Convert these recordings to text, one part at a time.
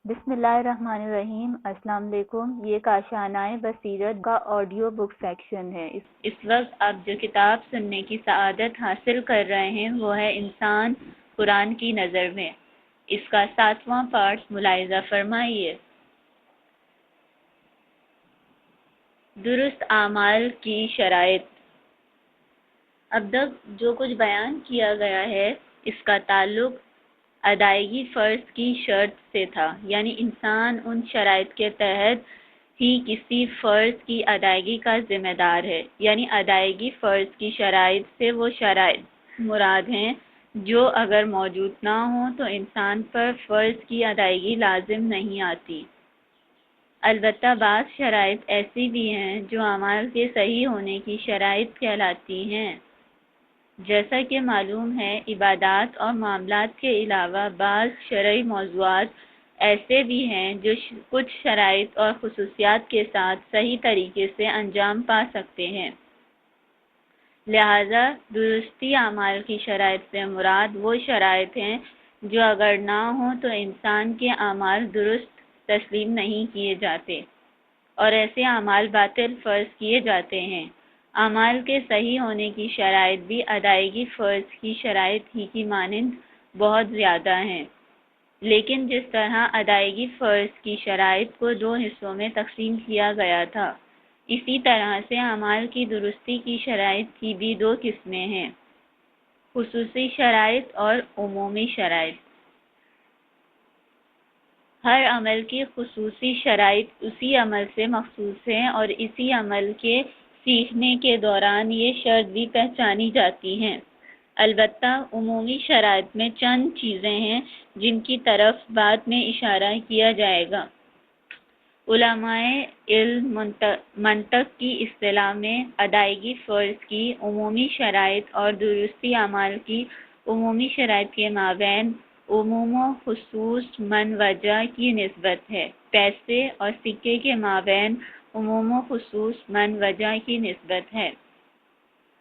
بسم اللہ الرحمن الرحیم۔ السلام علیکم۔ یہ کاشانۂ بصیرت کا آڈیو بک سیکشن ہے۔ اس وقت آپ جو کتاب سننے کی سعادت حاصل کر رہے ہیں وہ ہے انسان قرآن کی نظر میں۔ اس کا 7واں پارٹ ملاحظہ فرمائیے۔ درست اعمال کی شرائط۔ اب تک جو کچھ بیان کیا گیا ہے اس کا تعلق ادائیگی فرض کی شرط سے تھا، یعنی انسان ان شرائط کے تحت ہی کسی فرض کی ادائیگی کا ذمہ دار ہے، یعنی ادائیگی فرض کی شرائط سے وہ شرائط مراد ہیں جو اگر موجود نہ ہوں تو انسان پر فرض کی ادائیگی لازم نہیں آتی۔ البتہ بعض شرائط ایسی بھی ہیں جو اعمال کے صحیح ہونے کی شرائط کہلاتی ہیں۔ جیسا کہ معلوم ہے، عبادات اور معاملات کے علاوہ بعض شرعی موضوعات ایسے بھی ہیں جو کچھ شرائط اور خصوصیات کے ساتھ صحیح طریقے سے انجام پا سکتے ہیں۔ لہذا درستی اعمال کی شرائط سے مراد وہ شرائط ہیں جو اگر نہ ہوں تو انسان کے اعمال درست تسلیم نہیں کیے جاتے اور ایسے اعمال باطل فرض کیے جاتے ہیں۔ اعمال کے صحیح ہونے کی شرائط بھی ادائیگی فرض کی شرائط ہی کی مانند بہت زیادہ ہیں، لیکن جس طرح ادائیگی فرض کی شرائط کو 2 حصوں میں تقسیم کیا گیا تھا، اسی طرح سے اعمال کی درستی کی شرائط کی بھی 2 قسمیں ہیں: خصوصی شرائط اور عمومی شرائط۔ ہر عمل کی خصوصی شرائط اسی عمل سے مخصوص ہیں اور اسی عمل کے سیکھنے کے دوران یہ شرط بھی پہچانی جاتی ہیں۔ البتہ عمومی شرائط میں چند چیزیں ہیں جن کی طرف بعد میں اشارہ کیا جائے گا۔ علماء علم منطق کی اصطلاح میں ادائیگی فرض کی عمومی شرائط اور درستی اعمال کی عمومی شرائط کے مابین عموم و خصوص من وجہ کی نسبت ہے۔ پیسے اور سکے کے مابین عموم و خصوص من وجہ کی نسبت ہے۔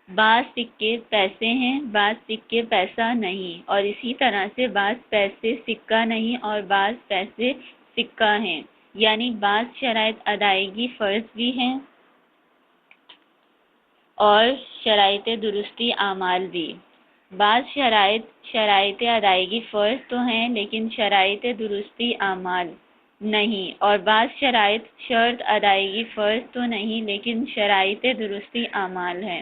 بعض سکے پیسے ہیں، بعض سکے پیسہ نہیں، اور اسی طرح سے بعض پیسے سکہ نہیں اور بعض پیسے سکہ ہیں، یعنی بعض شرائط ادائیگی فرض بھی ہیں اور شرائط درستی اعمال بھی۔ بعض شرائط ادائیگی فرض تو ہیں لیکن شرائط درستی اعمال نہیں، اور بعض شرائط شرط ادائیگی فرض تو نہیں لیکن شرائط درستی اعمال ہیں،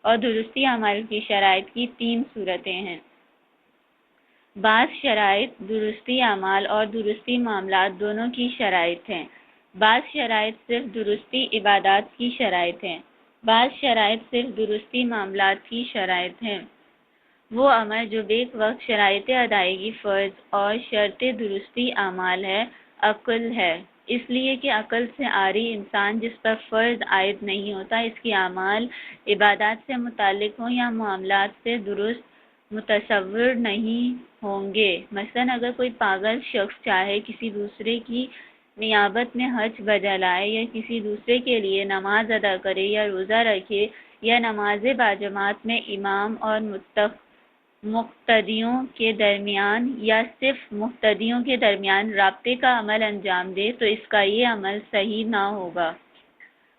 اور درستی اعمال کی شرائط کی 3 صورتیں ہیں۔ بعض شرائط درستی اعمال اور درستی معاملات دونوں کی شرائط ہیں۔ بعض شرائط صرف درستی عبادات کی شرائط ہیں، بعض شرائط صرف درستی معاملات کی شرائط ہیں۔ وہ عمل جو بیک وقت شرائط ادائیگی فرض اور شرط درستی اعمال ہے، عقل ہے، اس لیے کہ عقل سے عاری انسان جس پر فرض عائد نہیں ہوتا، اس کی اعمال عبادات سے متعلق ہوں یا معاملات سے درست متصور نہیں ہوں گے۔ مثلا اگر کوئی پاگل شخص چاہے کسی دوسرے کی نیابت میں حج بجا لائے یا کسی دوسرے کے لیے نماز ادا کرے یا روزہ رکھے یا نماز باجماعت میں امام اور مقتدیوں کے درمیان یا صرف مقتدیوں کے درمیان رابطے کا عمل انجام دے تو اس کا یہ عمل صحیح نہ ہوگا۔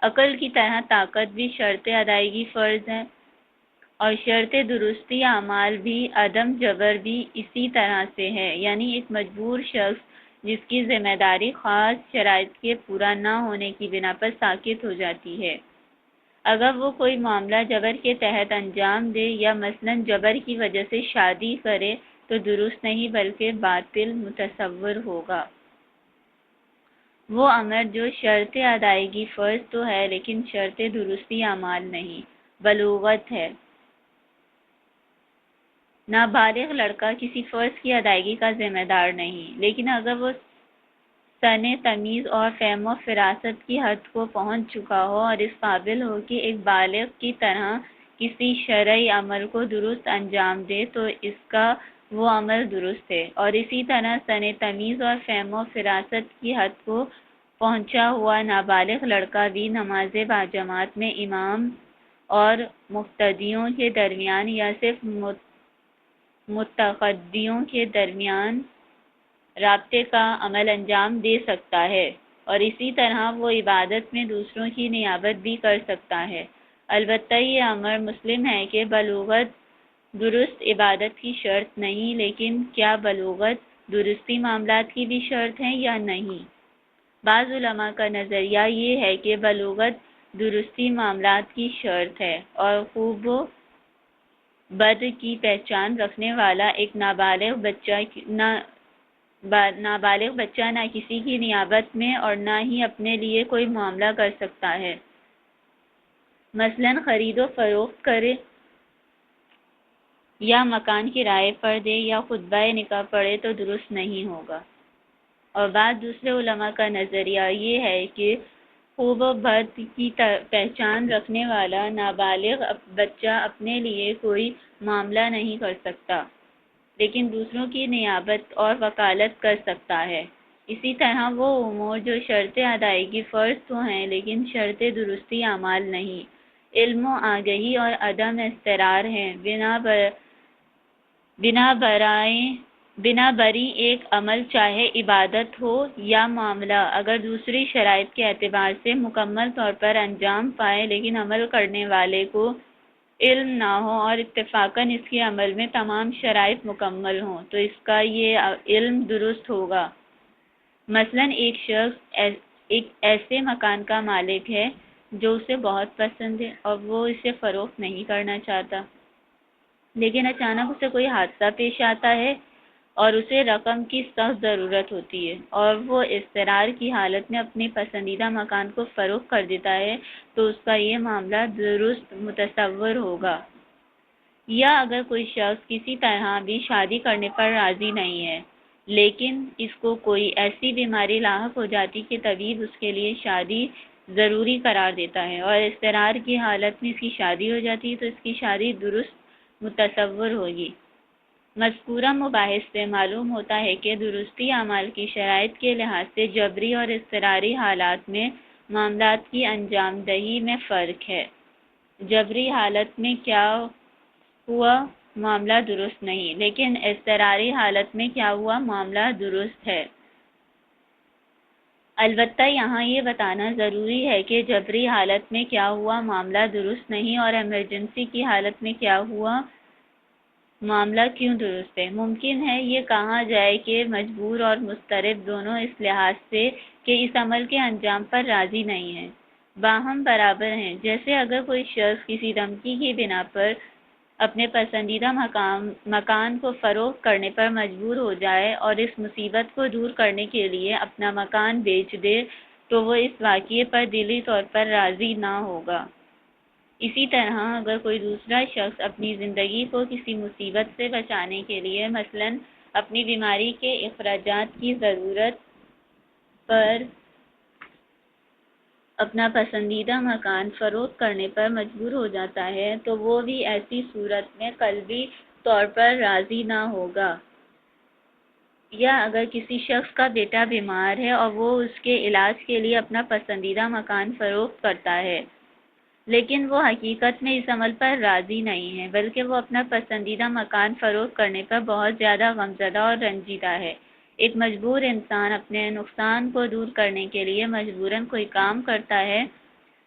عقل کی طرح طاقت بھی شرط ادائیگی فرض ہے اور شرط درستی اعمال بھی، عدم جبر بھی اسی طرح سے ہے، یعنی ایک مجبور شخص جس کی ذمہ داری خاص شرائط کے پورا نہ ہونے کی بنا پر ساقط ہو جاتی ہے، اگر وہ کوئی معاملہ جبر کے تحت انجام دے یا مثلا جبر کی وجہ سے شادی کرے تو درست نہیں بلکہ باطل متصور ہوگا۔ وہ عمل جو شرط ادائیگی فرض تو ہے لیکن شرط درستی اعمال نہیں، بلوغت ہے۔ نابالغ لڑکا کسی فرض کی ادائیگی کا ذمہ دار نہیں، لیکن اگر وہ سن تمیز اور فہم و فراست کی حد کو پہنچ چکا ہو اور اس قابل ہو کہ ایک بالغ کی طرح کسی شرعی عمل کو درست انجام دے تو اس کا وہ عمل درست ہے، اور اسی طرح سن تمیز اور فہم و فراست کی حد کو پہنچا ہوا نابالغ لڑکا بھی نماز باجماعت میں امام اور مقتدیوں کے درمیان یا صرف متقدیوں کے درمیان رابطے کا عمل انجام دے سکتا ہے، اور اسی طرح وہ عبادت میں دوسروں کی نیابت بھی کر سکتا ہے۔ البتہ یہ امر مسلم ہے کہ بلوغت درست عبادت کی شرط نہیں، لیکن کیا بلوغت درستی معاملات کی بھی شرط ہے یا نہیں؟ بعض علماء کا نظریہ یہ ہے کہ بلوغت درستی معاملات کی شرط ہے، اور خوب و بد کی پہچان رکھنے والا ایک نابالغ بچہ نہ کسی کی نیابت میں اور نہ ہی اپنے لیے کوئی معاملہ کر سکتا ہے، مثلا خرید و فروخت کرے یا مکان کرائے پر دے یا خطبہ نکاح پڑھے تو درست نہیں ہوگا۔ اور بعض دوسرے علماء کا نظریہ یہ ہے کہ خوب و بد کی پہچان رکھنے والا نابالغ بچہ اپنے لیے کوئی معاملہ نہیں کر سکتا، لیکن دوسروں کی نیابت اور وکالت کر سکتا ہے۔ اسی طرح وہ امور جو شرط ادائیگی فرض تو ہیں لیکن شرط درستی اعمال نہیں، علم و آگہی اور عدم اضطرار ہیں، بنا بری ایک عمل چاہے عبادت ہو یا معاملہ اگر دوسری شرائط کے اعتبار سے مکمل طور پر انجام پائے لیکن عمل کرنے والے کو علم نہ ہو اور اتفاقاً اس کے عمل میں تمام شرائط مکمل ہوں تو اس کا یہ علم درست ہوگا۔ مثلا ایک شخص ایک ایسے مکان کا مالک ہے جو اسے بہت پسند ہے اور وہ اسے فروخت نہیں کرنا چاہتا، لیکن اچانک اسے کوئی حادثہ پیش آتا ہے اور اسے رقم کی سخت ضرورت ہوتی ہے اور وہ اضطرار کی حالت میں اپنی پسندیدہ مکان کو فروخت کر دیتا ہے تو اس کا یہ معاملہ درست متصور ہوگا۔ یا اگر کوئی شخص کسی طرح بھی شادی کرنے پر راضی نہیں ہے لیکن اس کو کوئی ایسی بیماری لاحق ہو جاتی کہ طبیب اس کے لیے شادی ضروری قرار دیتا ہے اور اضطرار کی حالت میں اس کی شادی ہو جاتی ہے تو اس کی شادی درست متصور ہوگی۔ مذکورہ مباحث سے معلوم ہوتا ہے کہ درستی اعمال کی شرائط کے لحاظ سے جبری اور اضطراری حالات میں معاملات کی انجام دہی میں فرق ہے۔ جبری حالت میں کیا ہوا معاملہ درست نہیں، لیکن اضطراری حالت میں کیا ہوا معاملہ درست ہے۔ البتہ یہاں یہ بتانا ضروری ہے کہ جبری حالت میں کیا ہوا معاملہ درست نہیں اور ایمرجنسی کی حالت میں کیا ہوا معاملہ کیوں درست ہے۔ ممکن ہے یہ کہا جائے کہ مجبور اور مضطرب دونوں اس لحاظ سے کہ اس عمل کے انجام پر راضی نہیں ہیں، باہم برابر ہیں۔ جیسے اگر کوئی شخص کسی دھمکی کی بنا پر اپنے پسندیدہ مکان کو فروخت کرنے پر مجبور ہو جائے اور اس مصیبت کو دور کرنے کے لیے اپنا مکان بیچ دے تو وہ اس واقعے پر دلی طور پر راضی نہ ہوگا۔ اسی طرح اگر کوئی دوسرا شخص اپنی زندگی کو کسی مصیبت سے بچانے کے لیے مثلا اپنی بیماری کے اخراجات کی ضرورت پر اپنا پسندیدہ مکان فروخت کرنے پر مجبور ہو جاتا ہے تو وہ بھی ایسی صورت میں قلبی طور پر راضی نہ ہوگا۔ یا اگر کسی شخص کا بیٹا بیمار ہے اور وہ اس کے علاج کے لیے اپنا پسندیدہ مکان فروخت کرتا ہے لیکن وہ حقیقت میں اس عمل پر راضی نہیں ہے بلکہ وہ اپنا پسندیدہ مکان فروخت کرنے پر بہت زیادہ غمزدہ اور رنجیدہ ہے۔ ایک مجبور انسان اپنے نقصان کو دور کرنے کے لیے مجبوراً کوئی کام کرتا ہے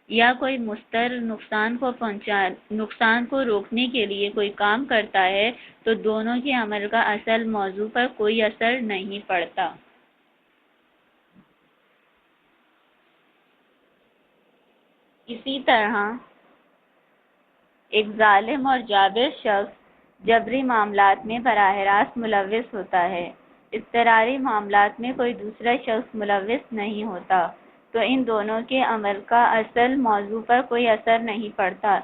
یا کوئی مضطر نقصان کو روکنے کے لیے کوئی کام کرتا ہے تو دونوں کے عمل کا اصل موضوع پر کوئی اثر نہیں پڑتا۔ اسی طرح ایک ظالم اور جابر شخص جبری معاملات میں براہ راست ملوث ہوتا ہے، اضطراری معاملات میں کوئی دوسرا شخص ملوث نہیں ہوتا تو ان دونوں کے عمل کا اصل موضوع پر کوئی اثر نہیں پڑتا۔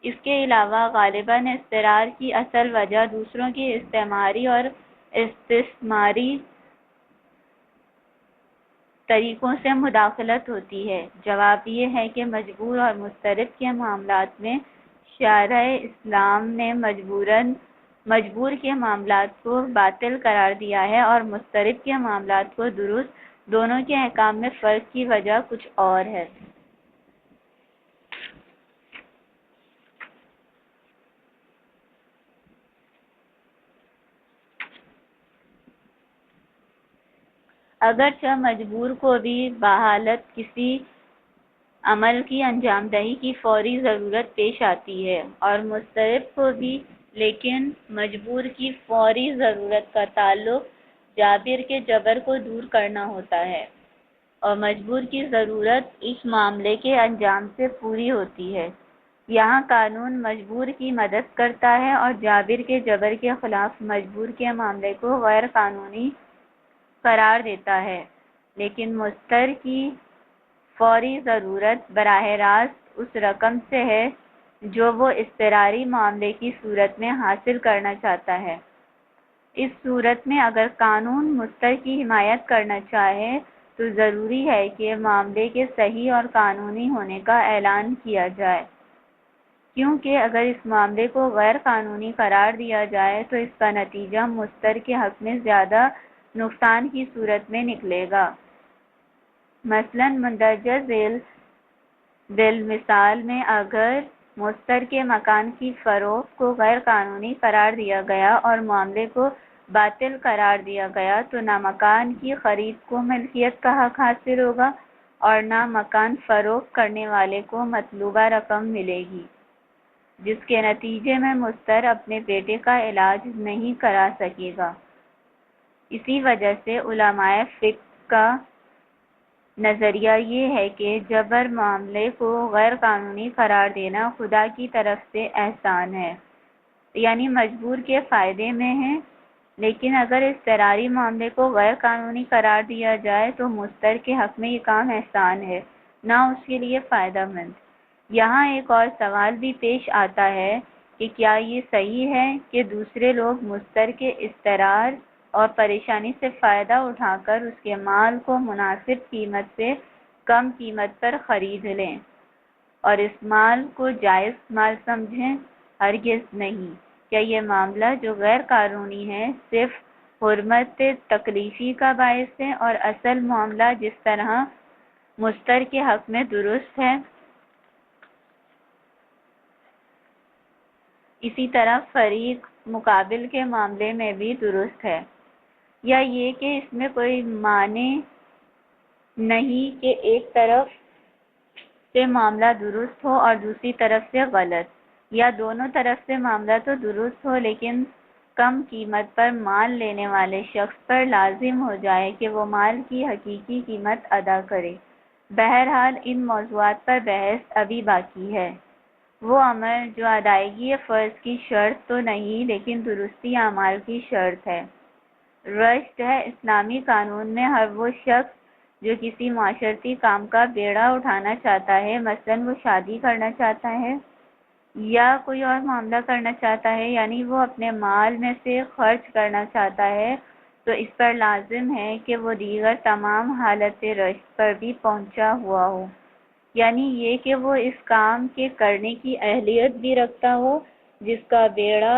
اس کے علاوہ غالباً اضطرار کی اصل وجہ دوسروں کی استعماری اور استثماری طریقوں سے مداخلت ہوتی ہے۔ جواب یہ ہے کہ مجبور اور مضطرب کے معاملات میں شارع اسلام نے مجبور کے معاملات کو باطل قرار دیا ہے اور مضطرب کے معاملات کو درست۔ دونوں کے احکام میں فرق کی وجہ کچھ اور ہے۔ اگرچہ مجبور کو بھی بحالت کسی عمل کی انجام دہی کی فوری ضرورت پیش آتی ہے اور مضطرب کو بھی، لیکن مجبور کی فوری ضرورت کا تعلق جابر کے جبر کو دور کرنا ہوتا ہے، اور مجبور کی ضرورت اس معاملے کے انجام سے پوری ہوتی ہے۔ یہاں قانون مجبور کی مدد کرتا ہے اور جابر کے جبر کے خلاف مجبور کے معاملے کو غیر قانونی قرار دیتا ہے، لیکن مضطر کی فوری ضرورت براہ راست اس رقم سے ہے جو وہ اضطراری معاملے کی صورت میں حاصل کرنا چاہتا ہے۔ اس صورت میں اگر قانون مضطر کی حمایت کرنا چاہے تو ضروری ہے کہ معاملے کے صحیح اور قانونی ہونے کا اعلان کیا جائے، کیونکہ اگر اس معاملے کو غیر قانونی قرار دیا جائے تو اس کا نتیجہ مضطر کے حق میں زیادہ نقصان کی صورت میں نکلے گا۔ مثلاً مندرجہ ذیل بالمثال میں اگر مضطر کے مکان کی فروخت کو غیر قانونی قرار دیا گیا اور معاملے کو باطل قرار دیا گیا تو نہ مکان کی خرید کو ملکیت کا حق حاصل ہوگا اور نہ مکان فروخت کرنے والے کو مطلوبہ رقم ملے گی، جس کے نتیجے میں مضطر اپنے بیٹے کا علاج نہیں کرا سکے گا۔ اسی وجہ سے علماء فقہ کا نظریہ یہ ہے کہ جبر معاملے کو غیر قانونی قرار دینا خدا کی طرف سے احسان ہے، یعنی مجبور کے فائدے میں ہے، لیکن اگر اضطراری معاملے کو غیر قانونی قرار دیا جائے تو مضطر کے حق میں یہ کام احسان ہے، نہ اس کے لیے فائدہ مند۔ یہاں ایک اور سوال بھی پیش آتا ہے کہ کیا یہ صحیح ہے کہ دوسرے لوگ مضطر کے اضطرار اور پریشانی سے فائدہ اٹھا کر اس کے مال کو مناسب قیمت سے کم قیمت پر خرید لیں اور اس مال کو جائز مال سمجھیں؟ ہرگز نہیں۔ کیا یہ معاملہ جو غیر قانونی ہے صرف حرمت تکلیفی کا باعث ہے اور اصل معاملہ جس طرح مضطر کے حق میں درست ہے اسی طرح فریق مقابل کے معاملے میں بھی درست ہے، یا یہ کہ اس میں کوئی معنی نہیں کہ ایک طرف سے معاملہ درست ہو اور دوسری طرف سے غلط، یا دونوں طرف سے معاملہ تو درست ہو لیکن کم قیمت پر مال لینے والے شخص پر لازم ہو جائے کہ وہ مال کی حقیقی قیمت ادا کرے۔ بہرحال ان موضوعات پر بحث ابھی باقی ہے۔ وہ عمل جو ادائیگی فرض کی شرط تو نہیں لیکن درستی اعمال کی شرط ہے۔ رشد ہے اسلامی قانون میں ہر وہ شخص جو کسی معاشرتی کام کا بیڑا اٹھانا چاہتا ہے، مثلاً وہ شادی کرنا چاہتا ہے یا کوئی اور معاملہ کرنا چاہتا ہے، یعنی وہ اپنے مال میں سے خرچ کرنا چاہتا ہے، تو اس پر لازم ہے کہ وہ دیگر تمام حالت رشد پر بھی پہنچا ہوا ہو، یعنی یہ کہ وہ اس کام کے کرنے کی اہلیت بھی رکھتا ہو جس کا بیڑا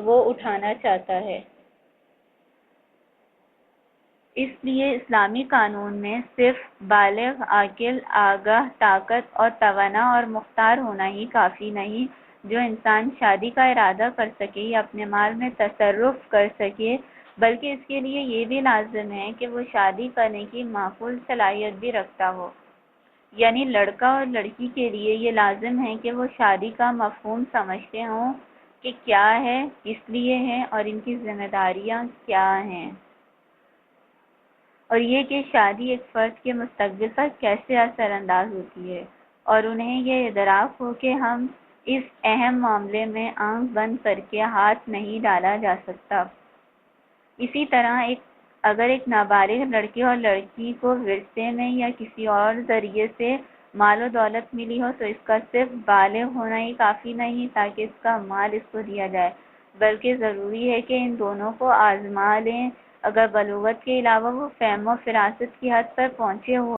وہ اٹھانا چاہتا ہے۔ اس لیے اسلامی قانون میں صرف بالغ، عاقل، آگاہ، طاقت اور توانا اور مختار ہونا ہی کافی نہیں، جو انسان شادی کا ارادہ کر سکے یا اپنے مال میں تصرف کر سکے، بلکہ اس کے لیے یہ بھی لازم ہے کہ وہ شادی کرنے کی معقول صلاحیت بھی رکھتا ہو، یعنی لڑکا اور لڑکی کے لیے یہ لازم ہے کہ وہ شادی کا مفہوم سمجھتے ہوں کہ کیا ہے، کس لیے ہے اور ان کی ذمہ داریاں کیا ہیں، اور یہ کہ شادی ایک فرد کے مستقبل پر کیسے اثر انداز ہوتی ہے، اور انہیں یہ ادراک ہو کہ ہم اس اہم معاملے میں آنکھ بند کر کے ہاتھ نہیں ڈالا جا سکتا۔ اسی طرح اگر ایک نابالغ لڑکے اور لڑکی کو ورثے میں یا کسی اور ذریعے سے مال و دولت ملی ہو تو اس کا صرف بالغ ہونا ہی کافی نہیں تاکہ اس کا مال اس کو دیا جائے، بلکہ ضروری ہے کہ ان دونوں کو آزما لیں۔ اگر بلوغت کے علاوہ وہ فہم و فراست کی حد پر پہنچے ہوئے